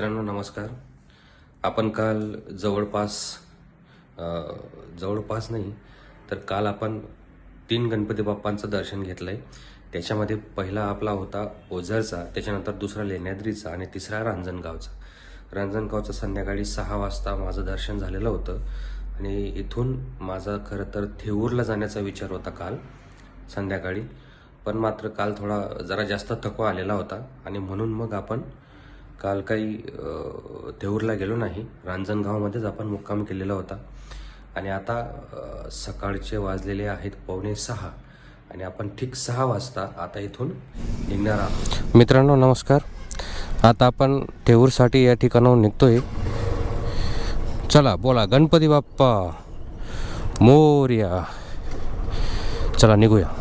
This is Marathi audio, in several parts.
मित्रांनो नमस्कार. आपण काल जवळपास नाही तर काल आपण 3 गणपती बाप्पांचं दर्शन घेतलंय. त्याच्यामध्ये पहिला आपला होता ओझरचा, त्याच्यानंतर दुसरा लेण्याद्रीचा आणि तिसरा रांजणगावचा संध्याकाळी 6 वाजता माझं दर्शन झालेलं होतं. आणि इथून माझा खरं तर थेऊरला जाण्याचा विचार होता काल संध्याकाळी, पण मात्र काल जरा जास्त थकवा आलेला होता आणि म्हणून मग आपण काल काही थेऊरला गेलो नाही. रांजणगावमध्येच आपण मुक्काम केलेला होता. आणि आता सकाळचे वाजलेले आहेत 5:45 आणि आपण ठीक 6 वाजता आता इथून निघणार आहोत. मित्रांनो नमस्कार. आता आपण थेऊरसाठी या ठिकाणाहून निघतोय. चला बोला गणपती बाप्पा मोरया. चला निघूया.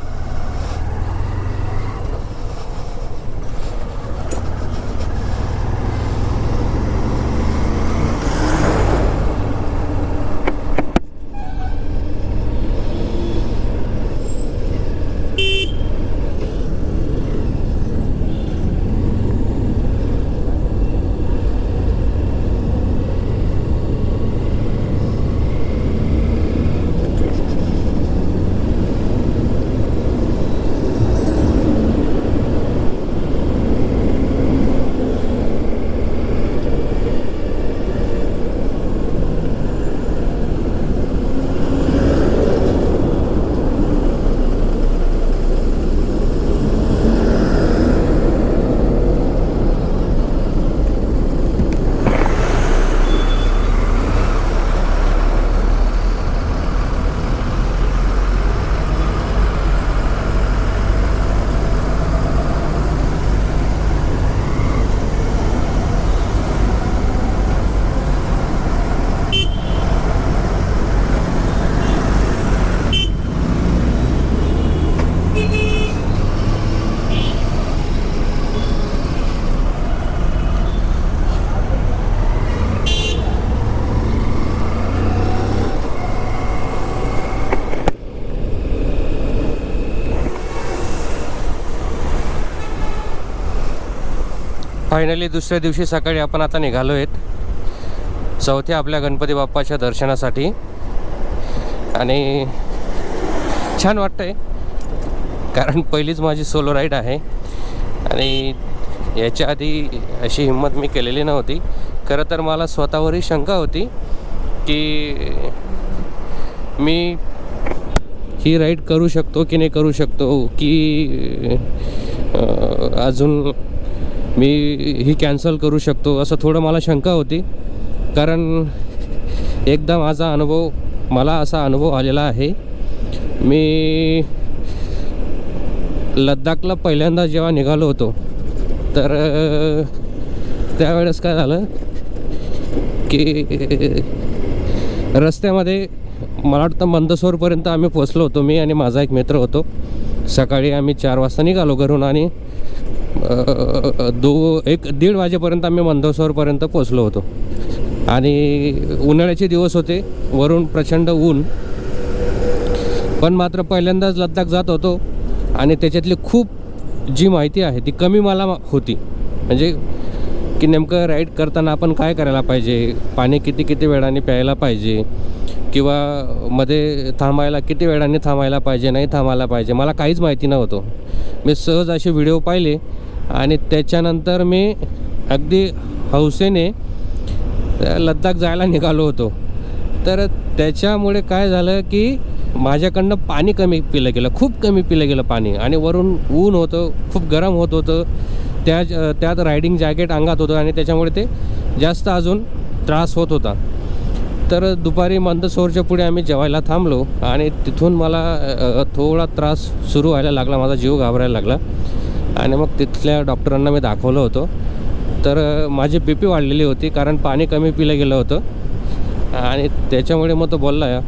फायनली दुसऱ्या दिवशी सकाळी आपण आता निघालो आहेत चौथ्या आपल्या गणपती बाप्पाच्या दर्शनासाठी. आणि छान वाटतंय कारण पहिलीच माझी सोलो राईड आहे आणि याच्या आधी अशी हिंमत मी केलेली नव्हती. खरं तर मला स्वतःवरही शंका होती की मी ही राईड करू शकतो की नाही करू शकतो, की अजून मी ही कॅन्सल करू शकतो, असं थोडं मला शंका होती. कारण एकदा मला असा अनुभव आलेला आहे. मी लद्दाखला पहिल्यांदा जेव्हा निघालो होतो तर त्यावेळेस काय झालं की रस्त्यामध्ये मला वाटतं मंदसौरपर्यंत आम्ही पोचलो होतो. मी आणि माझा एक मित्र होतो. सकाळी आम्ही 4 वाजता निघालो घरून आणि 1-1:30 वाजेपर्यंत आम्ही मंदसौरपर्यंत पोचलो होतो. आणि उन्हाळ्याचे दिवस होते, वरून प्रचंड ऊन. पण मात्र पहिल्यांदाच लद्दाख जात होतो आणि त्याच्यातली खूप जी माहिती आहे ती कमी मला होती. म्हणजे की नेमकं राईड करताना आपण काय करायला पाहिजे, पाणी किती वेळाने प्यायला पाहिजे, किंवा मध्ये थांबायला किती वेळाने थांबायला पाहिजे, नाही थांबायला पाहिजे, मला काहीच माहिती नव्हतं. मी सहज असे व्हिडिओ पाहिले आणि त्याच्यानंतर मी अगदी हौसेने लद्दाख जायला निघालो होतो. तर त्याच्यामुळे काय झालं की माझ्याकडनं पाणी कमी पिलं गेलं, खूप कमी पिलं गेलं पाणी. आणि वरून ऊन होतं, खूप गरम होत होतं, त्यात रायडिंग जॅकेट अंगात होतं आणि त्याच्यामुळे ते जास्त अजून त्रास होत होता. तर दुपारी मंदसौरच्या पुढे आम्ही जेवायला थांबलो आणि तिथून मला थोडा त्रास सुरू व्हायला लागला, माझा जीव घाबरायला लागला. आणि मग तिथल्या डॉक्टरांना मी दाखवलं होतं. तर माझी BP वाढलेली होती कारण पाणी कमी पिलं गेलं होतं. आणि त्याच्यामुळे मग तो बोलला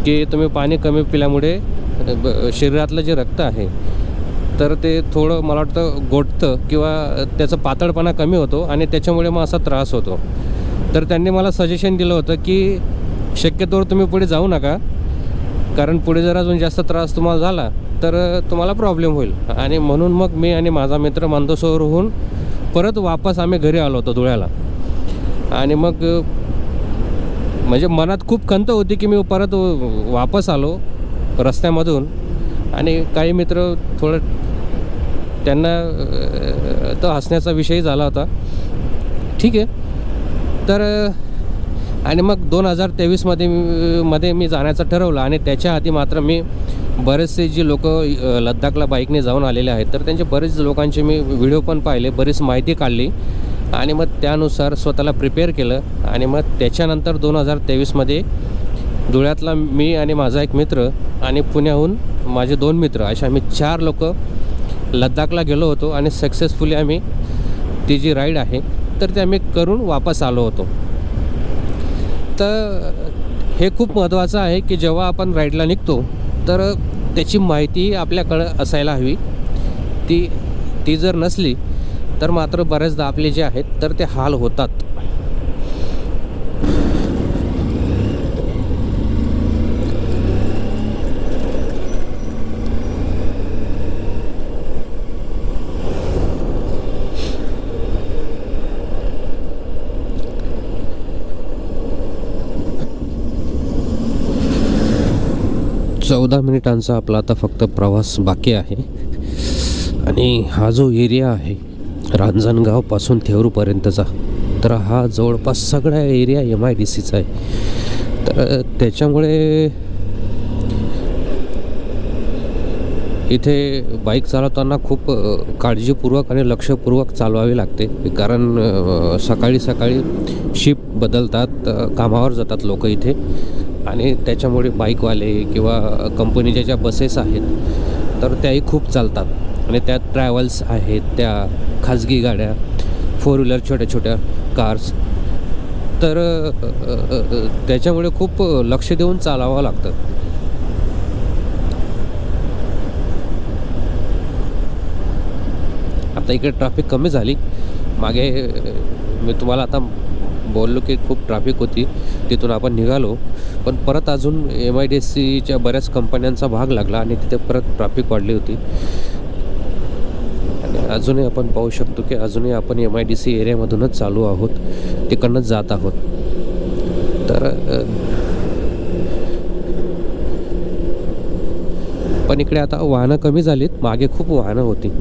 की तुम्ही पाणी कमी पिल्यामुळे शरीरातलं जे रक्त आहे तर ते थोडं मला वाटतं गोठतं किंवा त्याचा पातळपणा कमी होतो आणि त्याच्यामुळे मग असा त्रास होतो. तर त्यांनी मला सजेशन दिलं होतं की शक्यतोवर तुम्ही पुढे जाऊ नका, कारण पुढे जर अजून जास्त त्रास तुम्हाला झाला तर तुम्हाला प्रॉब्लेम होईल. आणि म्हणून मग मी आणि माझा मित्र मंदसौरहून परत वापस आम्ही घरी आलो होतो धुळ्याला. आणि मग म्हणजे मनात खूप खंत होती की मी परत वापस आलो रस्त्यामधून. आणि काही मित्र थोडं त्यांना तो हसण्याचा विषय झाला होता. ठीक आहे. तर आणि मग 2023मध्ये मी जाण्याचं ठरवलं. आणि त्याच्या आधी मात्र मी बरेचसे जे लोक लद्दाखला बाईकने जाऊन आलेले आहेत तर त्यांचे बरेच लोकांचे मी व्हिडिओ पण पाहिले, बरीच माहिती काढली आणि मग त्यानुसार स्वतःला प्रिपेअर केलं. आणि मग त्याच्यानंतर 2023मध्ये धुळ्यातला मी आणि माझा एक मित्र आणि पुण्याहून माझे 2 मित्र असे आम्ही 4 लोक लद्दाखला गेलो होतो. आणि सक्सेसफुली आम्ही ती जी राईड आहे तर ते आम्ही करून वापस आलो होतो. तर हे खूप महत्त्वाचं आहे की जेव्हा आपण राईडला निघतो तर त्याची माहिती आपल्याकडं असायला हवी. ती जर नसली तर मात्र बऱ्याचदा आपले जे आहेत तर ते हाल होतात. चौदा मिनिटांचा आपला आता फक्त प्रवास बाकी आहे. आणि हा जो एरिया आहे रांजणगावपासून थेरूरपर्यंतचा तर हा जवळपास सगळा एरिया MIDCचा आहे. तर त्याच्यामुळे इथे बाईक चालवताना खूप काळजीपूर्वक आणि लक्षपूर्वक चालवावी लागते. कारण सकाळी सकाळी शिफ्ट बदलतात, कामावर जातात लोक इथे. आणि त्याच्यामुळे बाईकवाले किंवा कंपनीच्या ज्या बसेस आहेत तर त्याही खूप चालतात. आणि त्यात ट्रॅव्हल्स आहेत, त्या खाजगी गाड्या, 4 व्हीलर, छोट्या छोट्या कार्स. तर त्याच्यामुळे खूप लक्ष देऊन चालावं लागतं. आता इकडे ट्रॅफिक कमी झाली. मागे मी तुम्हाला आता बोललो की खूप ट्रॅफिक होती, तिथून आपण निघालो. पण परत अजून MIDCच्या बऱ्याच कंपन्यांचा भाग लागला आणि तिथे परत ट्रॅफिक वाढली होती. आणि अजूनही आपण पाहू शकतो की अजूनही आपण MIDC एरियामधूनच चालू आहोत, तिकडनंच जात आहोत. तर पण इकडे आता वाहनं कमी झालीत, मागे खूप वाहनं होती.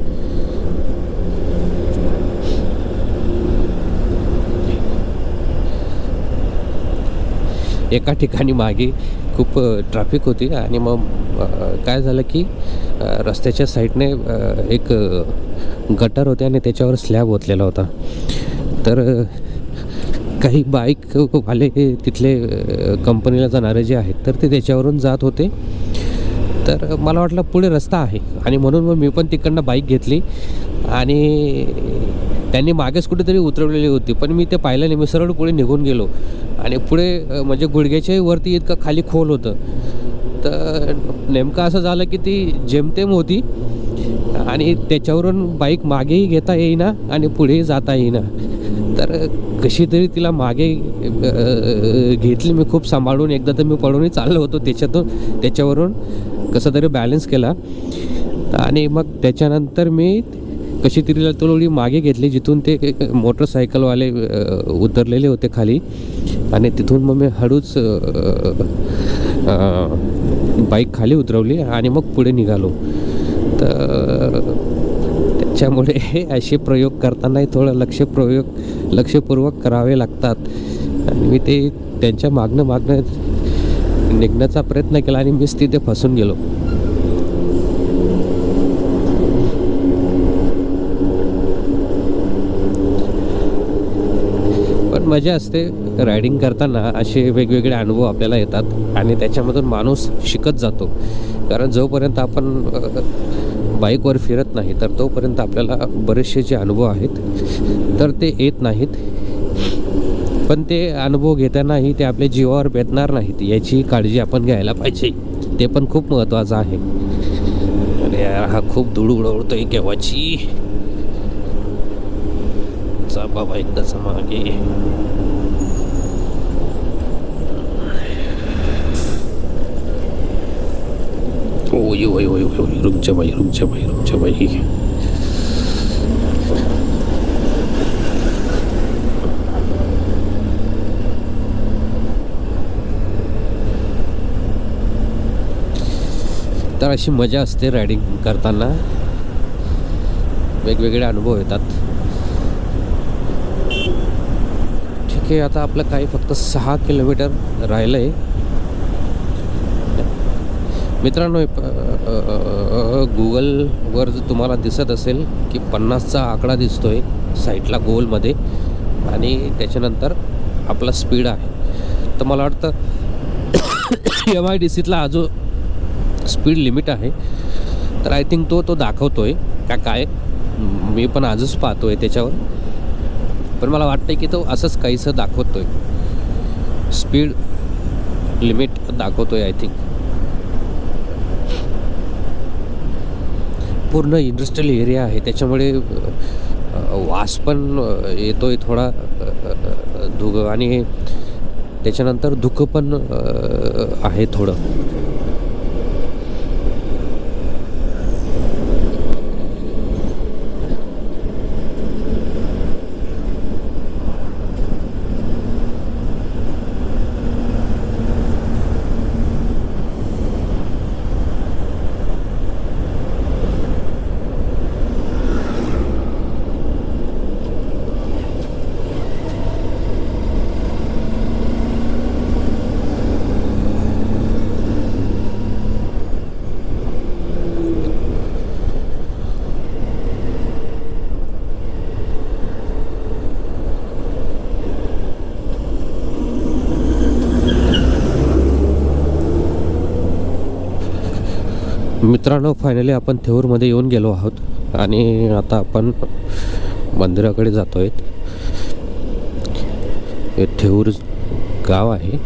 एका ठिकाणी मागे खूप ट्रॅफिक होती आणि मग काय झालं की रस्त्याच्या साईडने एक गटर होते आणि त्याच्यावर स्लॅब ओतलेला होता. तर काही बाईकवाले तिथले कंपनीला जाणारे जे आहेत तर ते त्याच्यावरून जात होते. तर मला वाटलं पुढे रस्ता आहे आणि म्हणून मग मी पण तिकडनं बाईक घेतली आणि त्यांनी मागेच कुठेतरी उतरवलेली होती. पण मी ते पाहिलं नाही, मी सरळ पुढे निघून गेलो. आणि पुढे म्हणजे गुडघ्याच्याही वरती इतकं खाली खोल होतं. तर नेमकं असं झालं की ती जेमतेम होती आणि त्याच्यावरून बाईक मागेही घेता येईना आणि पुढेही जाता येईना. तर कशी तरी तिला मागे घेतली मी खूप सांभाळून. एकदा तर मी पळूनही चाललो होतो त्याच्यावरून कसं तरी बॅलन्स केला. आणि मग त्याच्यानंतर मी कशी तरी थोडी मागे घेतली जिथून ते मोटरसायकलवाले उतरलेले होते खाली. आणि तिथून मग मी हळूच बाईक खाली उतरवली आणि मग पुढे निघालो. तर त्याच्यामुळे हे असे प्रयोग करतानाही थोडं लक्षपूर्वक करावे लागतात. आणि मी ते त्यांच्या मागणं निघण्याचा प्रयत्न केला आणि मीच तिथे फसून गेलो. पण मजा असते रायडिंग करताना. असे वेगवेगळे अनुभव आपल्याला येतात आणि त्याच्यामधून माणूस शिकत जातो. कारण जोपर्यंत आपण बाईकवर फिरत नाही तर तोपर्यंत आपल्याला बरेचसे जे अनुभव आहेत तर ते येत नाहीत. पण ते अनुभव घेतानाही ते आपल्या जीवावर बेतणार नाहीत याची काळजी आपण घ्यायला पाहिजे. ते पण खूप महत्त्वाचं आहे. अरे यार, हा खूप धूळ उडवतोय केव्हाची. चा बाबा एकदाच मागे. ओय ओय ओय ओय, रुक जा भाई. तर अशी मजा असते रायडिंग करताना, वेगवेगळे अनुभव येतात. ठीक आहे, आता आपलं काही फक्त 6 किलोमीटर राहिलं आहे मित्रांनो. गुगलवर जर तुम्हाला दिसत असेल की 50चा आकडा दिसतोय साईडला गोलमध्ये, आणि त्याच्यानंतर आपला स्पीड आहे. तर मला वाटतं MIDCतला हा जो स्पीड लिमिट आहे, तर आय थिंक तो दाखवतोय का काय, मी पण आजच पाहतोय त्याच्यावर. पण मला वाटतं की तो असंच काहीसं दाखवतोय, स्पीड लिमिट दाखवतोय आय थिंक. पूर्ण इंडस्ट्रियल एरिया आहे, त्याच्यामुळे वास पण येतोय थोडा धुग, आणि त्याच्यानंतर धुकं पण आहे थोडं. मित्रांनो, फायनली आपण थेऊरमध्ये येऊन गेलो आहोत, आणि आता आपण मंदिराकडे जातो आहे. हे थेऊर गाव आहे.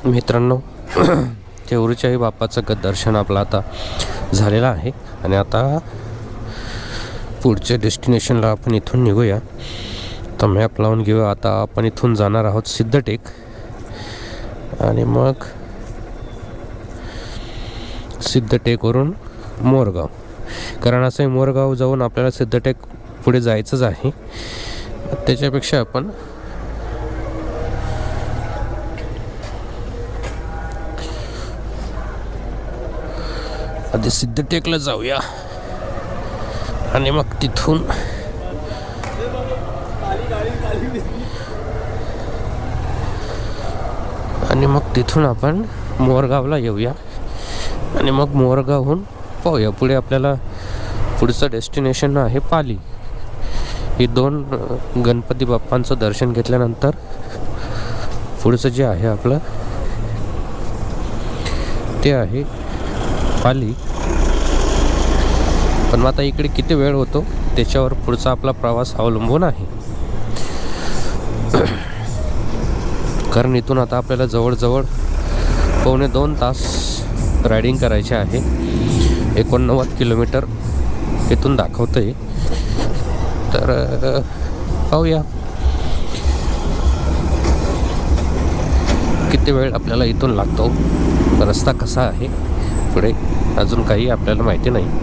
मित्रांनो, थेऊरच्याही बाप्पाचं दर्शन आपलं आता झालेलं आहे, आणि आता पुढच्या डेस्टिनेशनला आपण इथून निघूया. तर मॅप लावून घेऊया. आता आपण इथून जाणार आहोत सिद्धटेक, आणि मग सिद्धटेकवरून मोरगाव. कारण असं मोरगाव जाऊन आपल्याला सिद्धटेक पुढे जायचंच आहे. त्याच्यापेक्षा आपण आधी सिद्धटेकला जाऊया, आणि मग तिथून आपण मोरगावला येऊया, आणि मग मोरगावहून पाहूया पुढे. आपल्याला पुढचं डेस्टिनेशन आहे पाली. ही 2 गणपती बाप्पांचं दर्शन घेतल्यानंतर पुढचं जे आहे आपलं ते आहे पाली. पण आता इकडे किती वेळ होतो त्याच्यावर पुढचा आपला प्रवास अवलंबून आहे. कारण इथून आता आपल्याला जवळजवळ 1.25 तास रायडिंग करायचे आहे. 89 किलोमीटर इथून दाखवतं आहे. तर पाहूया किती वेळ आपल्याला इथून लागतो, रस्ता कसा आहे पुढे अजून काही आपल्याला माहिती नाही.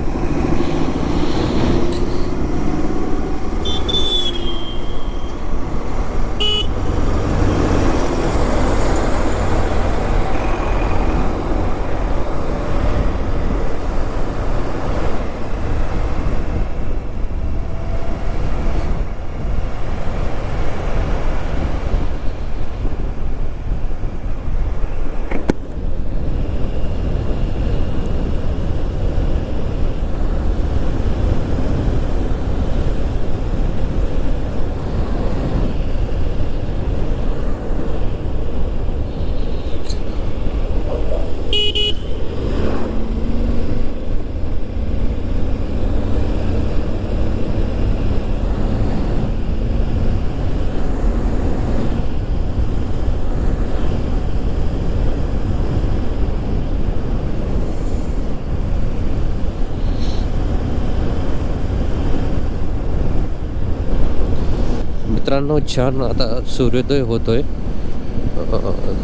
मित्रांनो, छान आता सूर्योदय होतोय.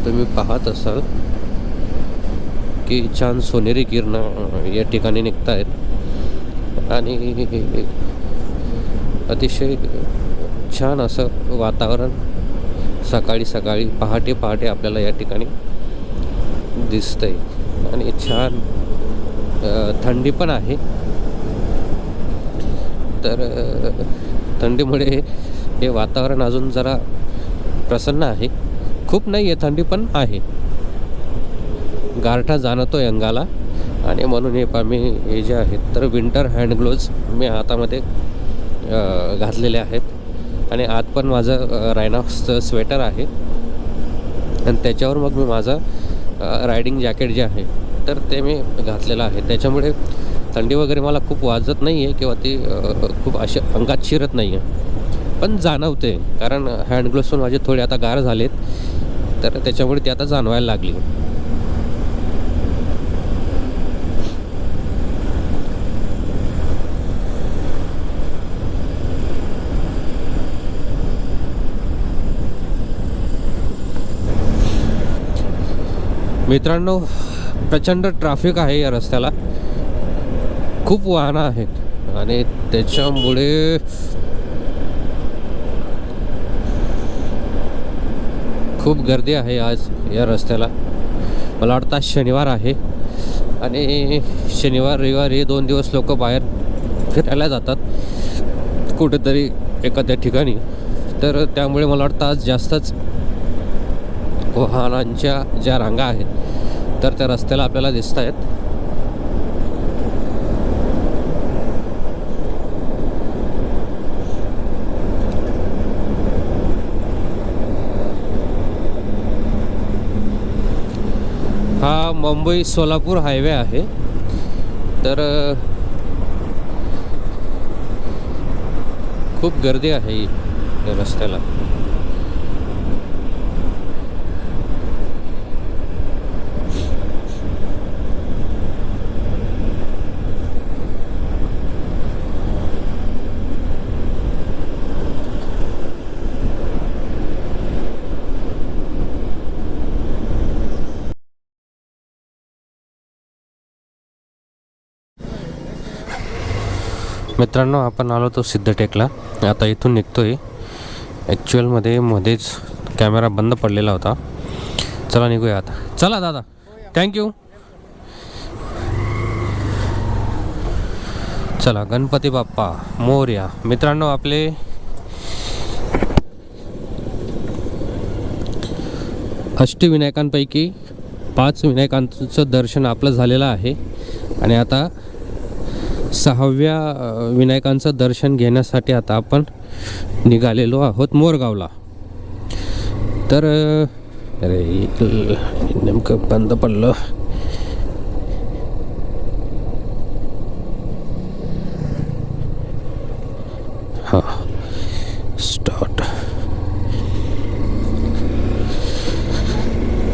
तुम्ही पाहत असाल की छान सोनेरी किरणं या ठिकाणी निघत आहेत आणि अतिशय छान असं वातावरण सकाळी सकाळी पहाटे पहाटे आपल्याला या ठिकाणी दिसतंय आणि छान थंडी पण आहे. तर थंडीमुळे हे वातावरण अजून जरा प्रसन्न आहे. खूप नाही आहे, थंडी पण आहे, गारठा जाणवतोय अंगाला. आणि म्हणून हे जे आहेत तर विंटर हँड ग्लोव्ज मी हातामध्ये घातलेले आहेत आणि आत पण माझं रायनॉक्सचं स्वेटर आहे आणि त्याच्यावर मग मी माझं रायडिंग जॅकेट जे आहे तर ते मी घातलेलं आहे. त्याच्यामुळे थंडी वगैरे मला खूप वाजत नाही आहे किंवा ती खूप अशी अंगात शिरत नाही आहे, पण जाणवते. कारण हँड ग्लोव्स पण माझे थोडे आता गार झालेत, तर त्याच्यामुळे ती आता जाणवायला लागली. मित्रांनो, प्रचंड ट्रॅफिक आहे या रस्त्याला. खूप वाहनं आहेत आणि त्याच्यामुळे खूप गर्दी आहे आज या रस्त्याला. मला वाटतं आज शनिवार आहे आणि शनिवार रविवार हे 2 दिवस लोक बाहेर फिरायला जातात कुठेतरी एखाद्या ठिकाणी. तर त्यामुळे मला वाटतं आज जास्तच वाहनांच्या ज्या रांगा आहेत तर त्या रस्त्याला आपल्याला दिसत आहेत. हा मुंबई सोलापूर हायवे आहे. तर खूप गर्दी आहे या रस्त्याला. मित्रांनो, आपण आलो तो सिद्धटेकला. आता इथून निघतोय. ॲक्च्युअलमध्ये मध्येच कॅमेरा बंद पडलेला होता. चला निघूया आता. चला दादा, थँक्यू. चला, गणपती बाप्पा मोरया. मित्रांनो, आपले अष्टविनायकांपैकी 5 विनायकांचं दर्शन आपलं झालेलं आहे आणि आता 6व्या विनायकांचं दर्शन घेण्यासाठी आता आपण निघालेलो आहोत मोरगावला. तर अरे नेमकं बंद पडलं. हां, स्टार्ट.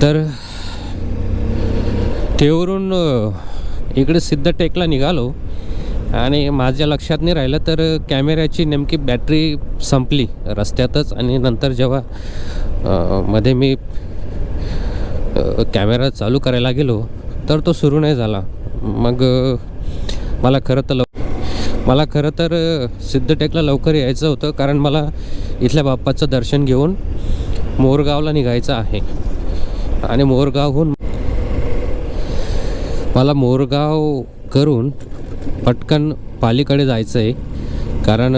तर तेवरून इकडे सिद्धटेकला निघालो आणि माझ्या लक्षात नाही राहिलं, तर कॅमेऱ्याची नेमकी बॅटरी संपली रस्त्यातच. आणि नंतर जेव्हा मध्ये मी कॅमेरा चालू करायला गेलो तर तो सुरू नाही झाला. मग मला खरं तर सिद्धटेकला लवकर यायचं होतं, कारण मला इथल्या बाप्पाचं दर्शन घेऊन मोरगावला निघायचं आहे. आणि मला मोरगाव करून पटकन पालीकडे जायचं आहे, कारण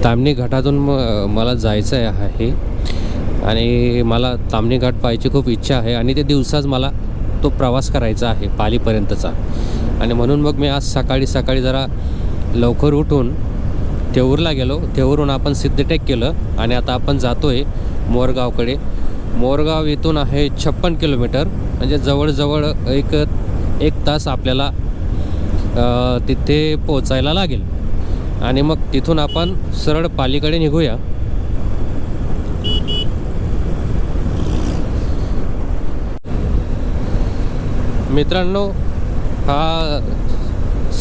ताम्हिणी घाटातून मला जायचं आहे आणि मला ताम्हिणी घाट पाहायची खूप इच्छा आहे आणि ते दिवसाच मला तो प्रवास करायचा आहे पालीपर्यंतचा. आणि म्हणून मग मी आज सकाळी जरा लवकर उठून तेऊरला गेलो. तेऊरून आपण सिद्धटेक केलं आणि आता आपण जातो आहे मोरगावकडे. मोरगाव इथून आहे 56 किलोमीटर, म्हणजे जवळजवळ एक तास आपल्याला तिथे पोचायला लागेल. आणि मग तिथून आपण सरळ पालीकडे निघूया. मित्रांनो, हा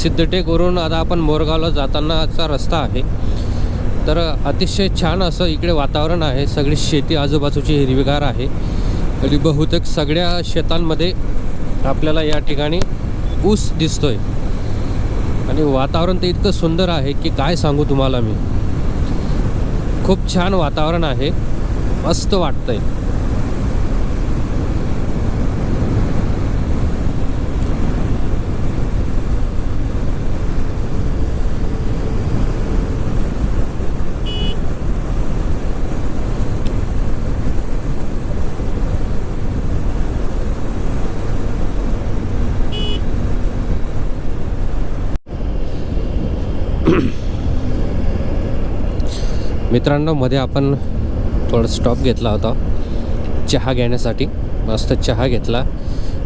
सिद्धटेकवरून आता आपण मोरगावला जातानाचा रस्ता आहे. तर अतिशय छान असं इकडे वातावरण आहे. सगळी शेती आजूबाजूची हिरवीगार आहे आणि बहुतेक सगळ्या शेतांमध्ये आपल्याला या ठिकाणी ऊस दिसतोय आणि वातावरण ते इतकं सुंदर आहे की काय सांगू तुम्हाला मी. खूप छान वातावरण आहे, मस्त वाटतंय. मित्रांनो, मध्ये आपण थोडं स्टॉप घेतला होता चहा घेण्यासाठी. मस्त चहा घेतला,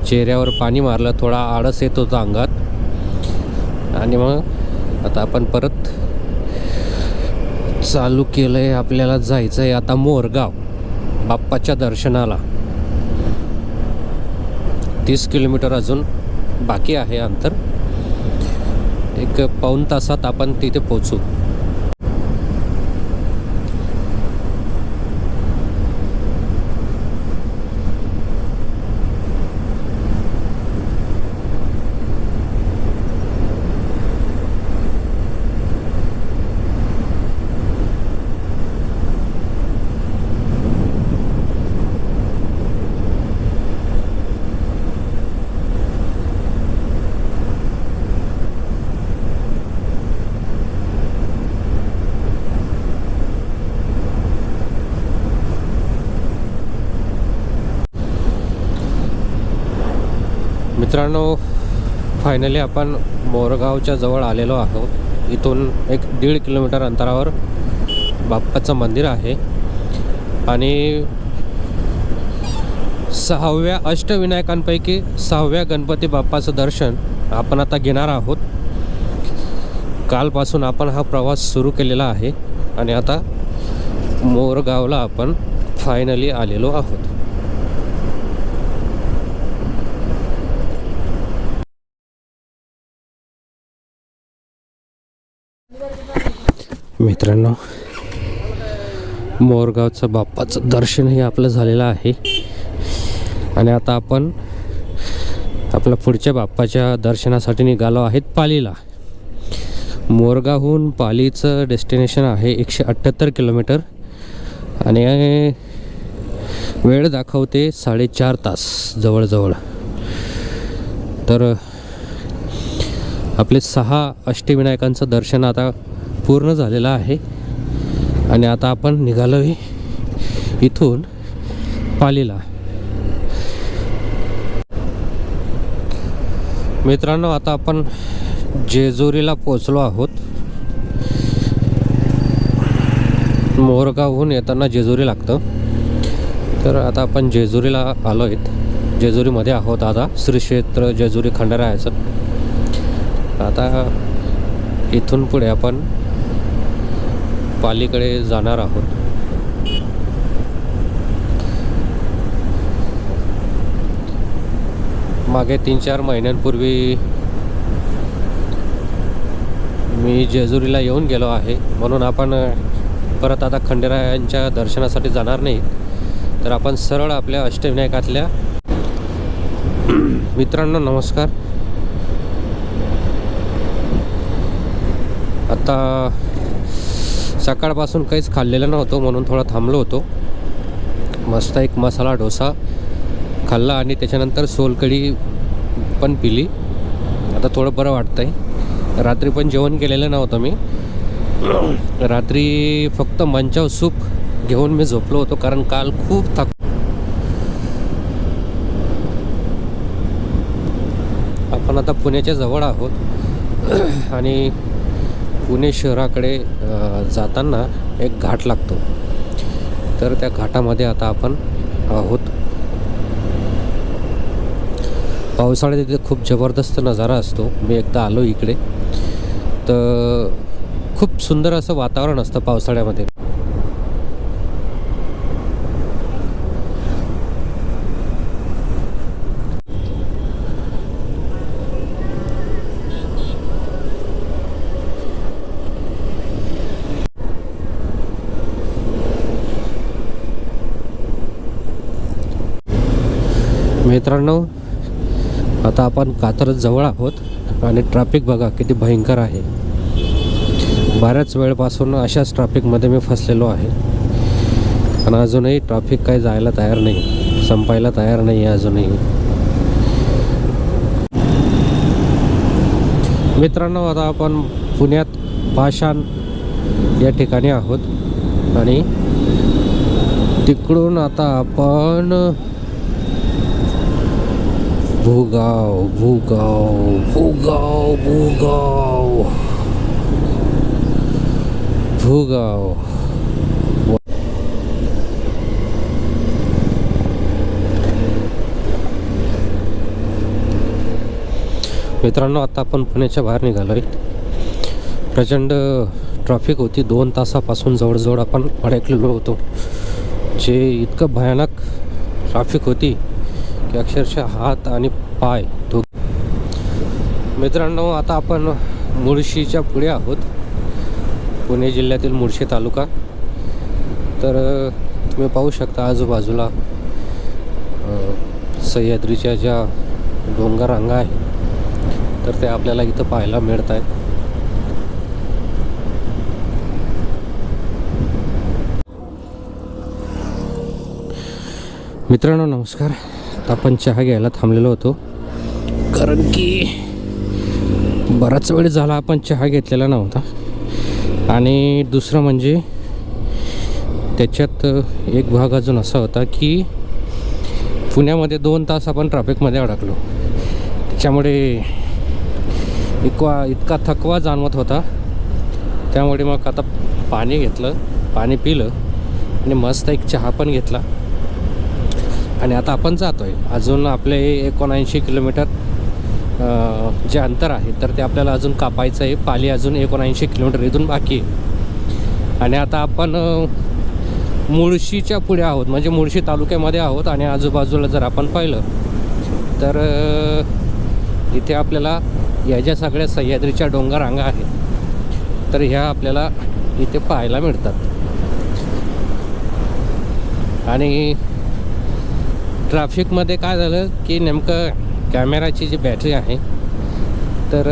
चेहऱ्यावर पाणी मारलं, थोडा आळस येत होता अंगात आणि मग आता आपण परत चालू केलं आहे. आपल्याला जायचं आहे आता मोरगाव बाप्पाच्या दर्शनाला. 30 किलोमीटर अजून बाकी आहे अंतर. एक पाऊण तासात आपण तिथे पोचू. मित्रांनो, फायनली आपण मोरगावच्या जवळ आलेलो आहोत. इथून 1-1.5 किलोमीटर अंतरावर बाप्पाचं मंदिर आहे आणि 6व्या अष्टविनायकांपैकी 6व्या गणपती बाप्पाचं दर्शन आपण आता घेणार आहोत. कालपासून आपण हा प्रवास सुरू केलेला आहे आणि आता मोरगावला आपण फायनली आलेलो आहोत. मित्रांनो, मोरगावचं बाप्पाचं दर्शनही आपलं झालेलं आहे आणि आता आपण आपल्या पुढच्या बाप्पाच्या दर्शनासाठी निघालो आहेत पालीला. मोरगावहून पालीचं डेस्टिनेशन आहे 178 किलोमीटर आणि वेळ दाखवते 4.5 तास जवळजवळ. तर आपले 6 अष्टविनायकांचं दर्शन आता पूर्ण झालेलं आहे आणि आता आपण निघालो आहे इथून पालीला. मित्रांनो, आता आपण जेजुरीला पोचलो आहोत. मोरगावहून येताना जेजुरी लागतं. तर आता आपण जेजुरीला आलो आहेत. जेजुरीमध्ये आहोत आता, श्री क्षेत्र जेजुरी खंडारायाचं. आता इथून पुढे आपण पालीकडे जाणार आहोत. मागे 3-4 महिन्यांपूर्वी मी जेजुरीला येऊन गेलो आहे, म्हणून आपण परत आता खंडेरायांच्या दर्शनासाठी जाणार नाही, तर आपण सरळ आपल्या अष्टविनायकातल्या. मित्रांनो नमस्कार. आता सकाळपासून काहीच खाल्लेलं नव्हतं म्हणून थोडा थांबलो होतो. मस्त एक मसाला डोसा खाल्ला आणि त्याच्यानंतर सोलकढी पण पिली. आता थोडं बरं वाटतं आहे. रात्री पण जेवण केलेलं नव्हतं मी. रात्री फक्त मंचाव सूप घेऊन मी झोपलो होतो, कारण काल खूप आपण आता पुण्याच्या जवळ आहोत आणि पुणे शहराकडे जाताना एक घाट लागतो, तर त्या घाटामध्ये आता आपण आहोत. पावसाळ्यात तिथे खूप जबरदस्त नजारा असतो. मी एकदा आलो इकडे, तर खूप सुंदर असं वातावरण असतं पावसाळ्यामध्ये. मित्रांनो, आता आपण कात्रज जवळ आहोत आणि ट्रॅफिक बघा किती भयंकर आहे. बऱ्याच वेळपासून अशाच ट्रॅफिकमध्ये मी फसलेलो आहे आणि अजूनही ट्रॅफिक काही जायला तयार नाही, संपायला तयार नाही आहे अजूनही. मित्रांनो, आता आपण पुण्यात पाषाण या ठिकाणी आहोत आणि तिकडून आता आपण भूगाव भूगाव भूगाव भूगाव भूगाव मित्रांनो, आता आपण पुण्याच्या बाहेर निघालो आहे. प्रचंड ट्रॅफिक होती. 2 तासापासून जवळजवळ आपण अडकलेलो होतो. जे इतकं भयानक ट्रॅफिक होती की अक्षरशः हात आणि पाय धो. मित्रांनो, आता आपण मुळशीच्या पुढे आहोत. पुणे जिल्ह्यातील मुळशी तालुका. तर तुम्ही पाहू शकता आजूबाजूला सह्याद्रीच्या ज्या डोंगर रांगा आहेत तर ते आपल्याला इथं पाहायला मिळत आहेत. मित्रांनो नमस्कार. आपण चहा घ्यायला थांबलेलो होतो कारण की बराच वेळ झाला आपण चहा घेतलेला नव्हता. आणि दुसरं म्हणजे त्याच्यात एक भाग अजून असा होता की पुण्यामध्ये 2 तास आपण ट्रॅफिकमध्ये अडकलो. त्याच्यामुळे इतका थकवा जाणवत होता. त्यामुळे मग आता पाणी घेतलं, पाणी पिलं आणि मस्त एक चहा पण घेतला. आणि आता आपण जातो आहे. अजून आपले 79 किलोमीटर जे अंतर आहे तर ते आपल्याला अजून कापायचं आहे. पाली अजून 79 किलोमीटर इथून बाकी आहे. आणि आता आपण मुळशीच्या पुढे आहोत, म्हणजे मुळशी तालुक्यामध्ये आहोत. आणि आजूबाजूला जर आपण पाहिलं तर इथे आपल्याला या ज्या सगळ्या सह्याद्रीच्या डोंगर रांगा आहेत तर ह्या आपल्याला इथे पाहायला मिळतात. आणि ट्रॅफिकमध्ये काय झालं की नेमकं कॅमेराची जी बॅटरी आहे तर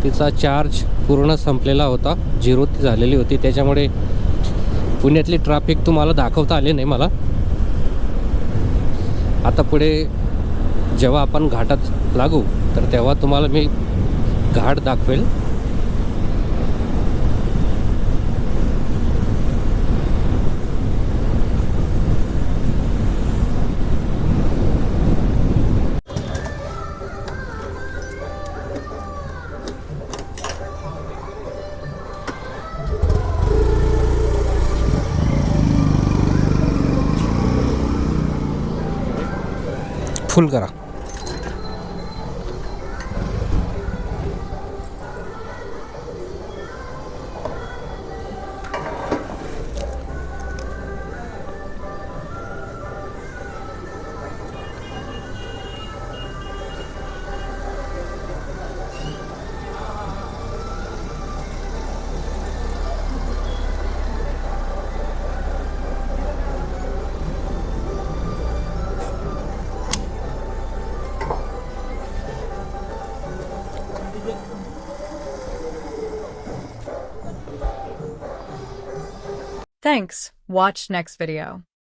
तिचा चार्ज पूर्ण संपलेला होता, 0 झालेली होती. त्याच्यामुळे पुण्यातली ट्रॅफिक तुम्हाला दाखवता आली नाही मला. आता पुढे जेव्हा आपण घाटात लागू तर तेव्हा तुम्हाला मी घाट दाखवेल. फुल करा. Thanks. Watch next video.